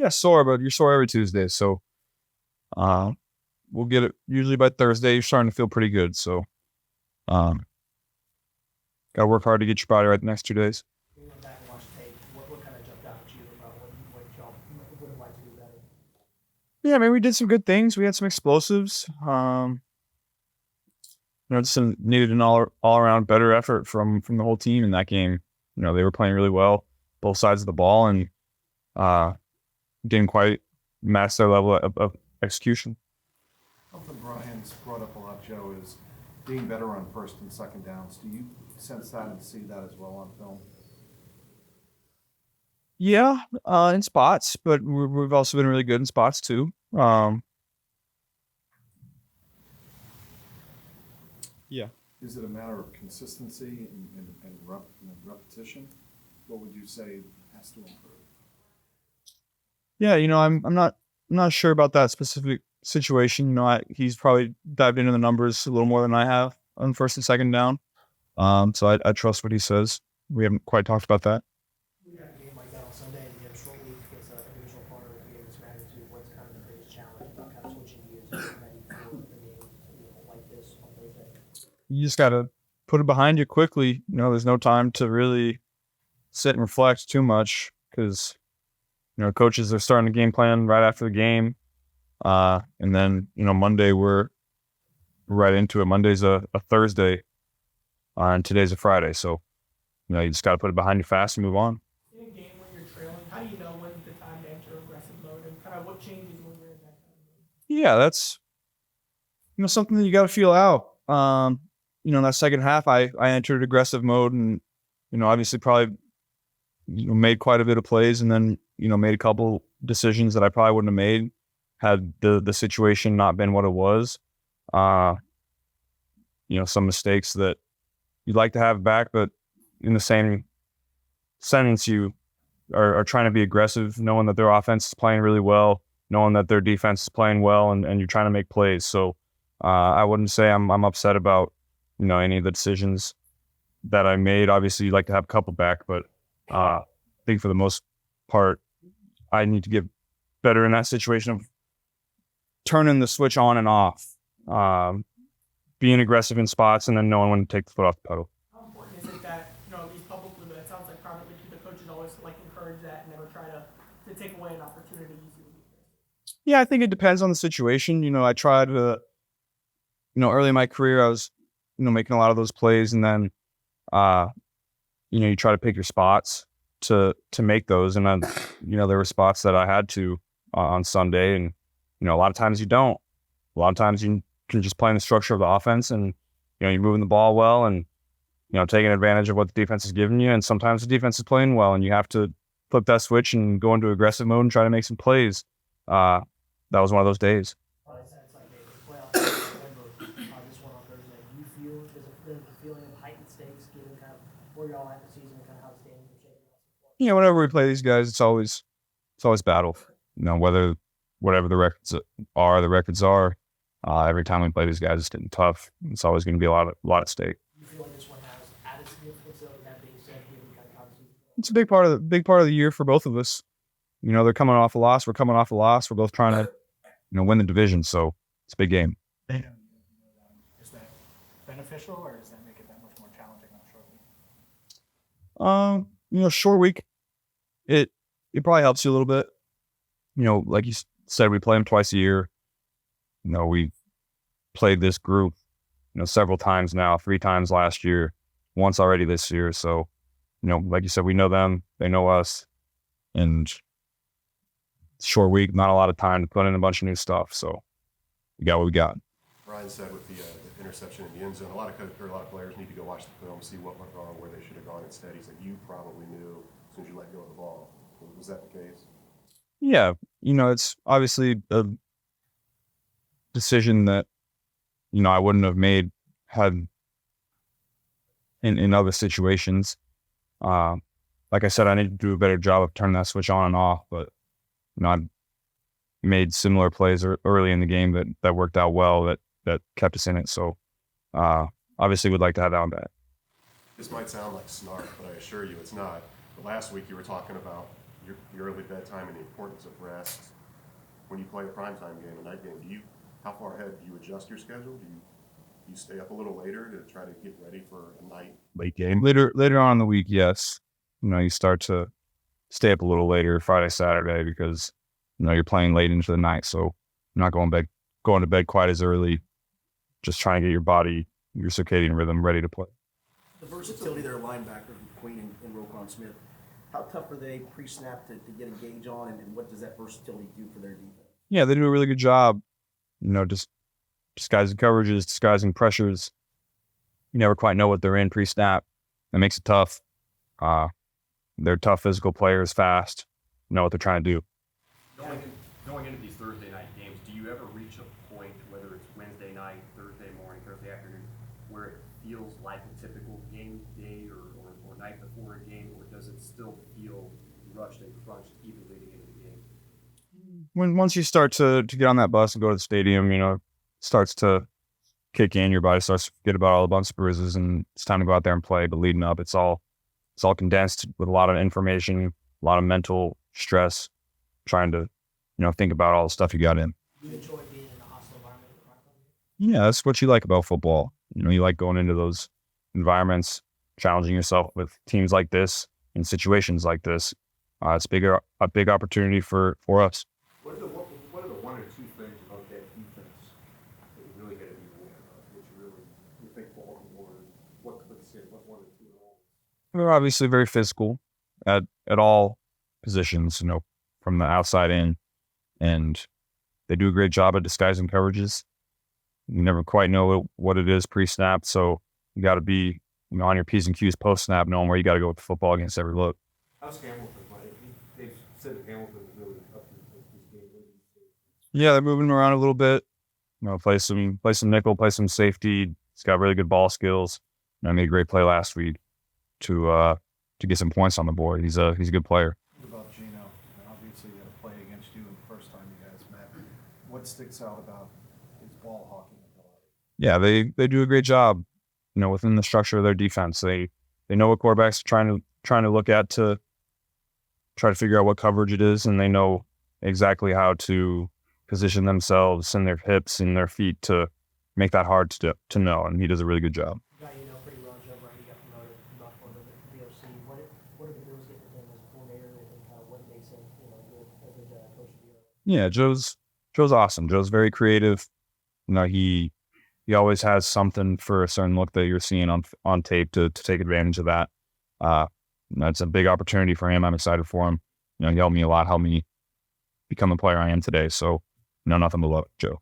Yeah, sore, but you're sore every Tuesday. So we'll get it usually by Thursday. You're starting to feel pretty good. So got to work hard to get your body right the next 2 days. You went back and watched tape. What kind of jumped out at you about what y'all would have liked to do better? Yeah, I mean, we did some good things. We had some explosives. Just needed an all around better effort from the whole team in that game. They were playing really well, both sides of the ball, and didn't quite match their level of execution. Something Brian's brought up a lot, Joe, is being better on first and second downs. Do you sense that and see that as well on film? Yeah, in spots, but we've also been really good in spots too. Yeah. Is it a matter of consistency and repetition? What would you say has to improve? Yeah, I'm not sure about that specific situation. He's probably dived into the numbers a little more than I have on first and second down. So I trust what he says. We haven't quite talked about that. We got a game like that on Sunday, and you have a short week against a divisional opponent with a game of this magnitude. What's kind of the biggest challenge about kind of switching gears and getting ready for the game, like this on Thursday? You just got to put it behind you quickly. There's no time to really sit and reflect too much because, coaches are starting the game plan right after the game. And then, Monday we're right into it. Monday's a Thursday, and today's a Friday. So, you just got to put it behind you fast and move on. In a game when you're trailing, how do you know when's the time to enter aggressive mode, and kind of what changes when you're in that kind of mode? Yeah, that's, something that you got to feel out. In that second half, I entered aggressive mode and, obviously probably, made quite a bit of plays and then, made a couple decisions that I probably wouldn't have made had the situation not been what it was. Some mistakes that you'd like to have back, but in the same sentence, you are trying to be aggressive, knowing that their offense is playing really well, knowing that their defense is playing well, and you're trying to make plays. So I wouldn't say I'm upset about, any of the decisions that I made. Obviously, you'd like to have a couple back, but I think for the most part, I need to get better in that situation of turning the switch on and off, being aggressive in spots, and then knowing when to take the foot off the pedal. How important is it that, at least publicly, but it sounds like privately, the coaches always encourage that and never try to take away an opportunity easily? Yeah, I think it depends on the situation. I tried to, early in my career, I was, making a lot of those plays, and then, you try to pick your spots to make those. And then, there were spots that I had to on Sunday, and, a lot of times you don't. A lot of times you can just play in the structure of the offense, and, you're moving the ball well and, taking advantage of what the defense is giving you. And sometimes the defense is playing well, and you have to flip that switch and go into aggressive mode and try to make some plays. That was one of those days. This one on Thursday. Do you feel there's a feeling of heightened stakes given kind of where y'all at the season and kind of how the standings are shaping up? Whenever we play these guys, it's always battle. Whatever the records are. Every time we play these guys, it's getting tough. It's always going to be a lot at stake. Do you feel like this one has added significance, though, that being said, given kind of how the season? It's a big part of the year for both of us. They're coming off a loss. We're coming off a loss. We're both trying to, win the division. So it's a big game. Is that beneficial, or does that make it that much more challenging on a short week? Short week, it probably helps you a little bit. Like you said, we play them twice a year. We've played this group, several times now, 3 times last year, once already this year. So, like you said, we know them, they know us, and short week, not a lot of time to put in a bunch of new stuff. So we got what we got. Ryan said with the interception in the end zone, a lot of players need to go watch the film, see what went wrong, where they should have gone instead. He said you probably knew as soon as you let go of the ball. Was that the case? Yeah, it's obviously a decision that, I wouldn't have made had in other situations. Like I said, I need to do a better job of turning that switch on and off, but, I made similar plays early in the game that worked out well, that kept us in it. So, obviously we'd like to have that on back. This might sound like snark, but I assure you it's not. But last week you were talking about your early bedtime and the importance of rest when you play a primetime game, a night game? How far ahead do you adjust your schedule? Do you stay up a little later to try to get ready for a night late game? Later on in the week, yes. You start to stay up a little later Friday, Saturday, because you're playing late into the night, so you're not going to bed quite as early. Just trying to get your body, your circadian rhythm ready to play. The versatility there, linebacker Queen and Roquan Smith. How tough are they pre-snap to get a gauge on, and what does that versatility do for their defense? Yeah, they do a really good job. Just disguising coverages, disguising pressures. You never quite know what they're in pre-snap. That makes it tough. They're tough physical players, fast, know what they're trying to do. Going into these Thursday night games, do you ever reach a point, whether it's Wednesday night, Thursday morning, Thursday afternoon, where it feels like a typical game day or night before a game, or does it still feel rushed and crunched even leading into the game? Once you start to get on that bus and go to the stadium, it starts to kick in. Your body starts to forget about all the bumps and bruises, and it's time to go out there and play. But leading up, it's all condensed with a lot of information, a lot of mental stress, trying to think about all the stuff you got in. Do you enjoy being in a hostile environment? Yeah, that's what you like about football. You like going into those environments, challenging yourself with teams like this in situations like this. It's a big opportunity for us. What are the one or two things about that defense that you really got to be aware of? Which you think Baltimore? What one or two at all? They're obviously very physical at all positions. From the outside in, and they do a great job at disguising coverages. You never quite know what it is pre-snap, so you got to be on your P's and Q's post-snap, knowing where you got to go with the football against every look. How's Hamilton playing? They've said that Hamilton is really up to this game. Yeah, they're moving him around a little bit. Play some nickel, play some safety. He's got really good ball skills. I made a great play last week to get some points on the board. He's a good player. What about Gino? Obviously, he had a play against you in the first time you guys met. What sticks out about his ball hawking ability? Yeah, they do a great job. Within the structure of their defense, they know what quarterbacks are trying to look at to try to figure out what coverage it is, and they know exactly how to position themselves and their hips and their feet to make that hard to know. And he does a really good job. Got pretty well, Joe Brady got promoted from Buffalo to the VOC. What are the Bills getting with him as a coordinator, and what makes him a good coach of the year? Yeah, Joe's awesome. Joe's very creative. He always has something for a certain look that you're seeing on tape to take advantage of that. It's a big opportunity for him. I'm excited for him. He helped me a lot, helped me become the player I am today. So, nothing but love, Joe.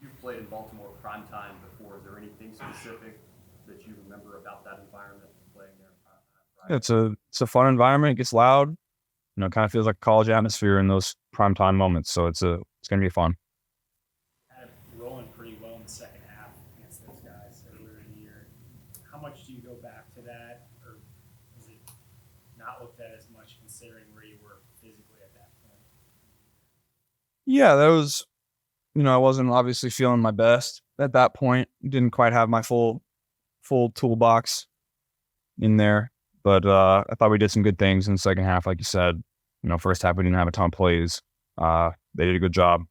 You've played in Baltimore primetime before. Is there anything specific that you remember about that environment, playing there in primetime? It's a fun environment. It gets loud. It kind of feels like a college atmosphere in those primetime moments. So it's going to be fun. Kind of rolling pretty well in the second half against those guys earlier in the year. How much do you go back to that, or is it not looked at as much considering where you were physically at that point? Yeah, that was, I wasn't obviously feeling my best at that point. Didn't quite have my full toolbox in there. But I thought we did some good things in the second half, like you said. First half we didn't have a ton of plays. They did a good job.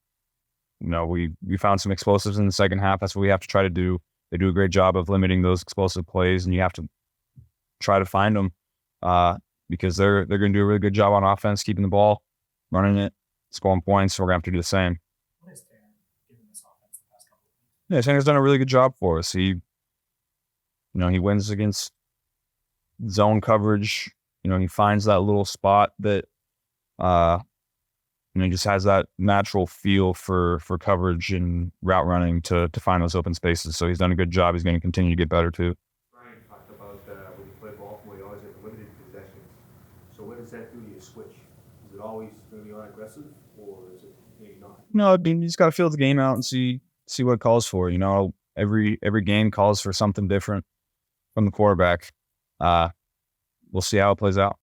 We found some explosives in the second half. That's what we have to try to do. They do a great job of limiting those explosive plays, and you have to try to find them because they're going to do a really good job on offense, keeping the ball, running it, scoring points. So we're going to have to do the same. What has Tanner given this offense the past couple of weeks? Yeah, Tanner's done a really good job for us. He wins against zone coverage. He finds that little spot that, he just has that natural feel for coverage and route running to find those open spaces. So he's done a good job. He's going to continue to get better too. Brian talked about when you play Baltimore, you always have limited possessions. So what does that do to your switch? Is it always going to be on aggressive, or is it maybe not? No, you just got to feel the game out and see what it calls for. Every game calls for something different from the quarterback. We'll see how it plays out.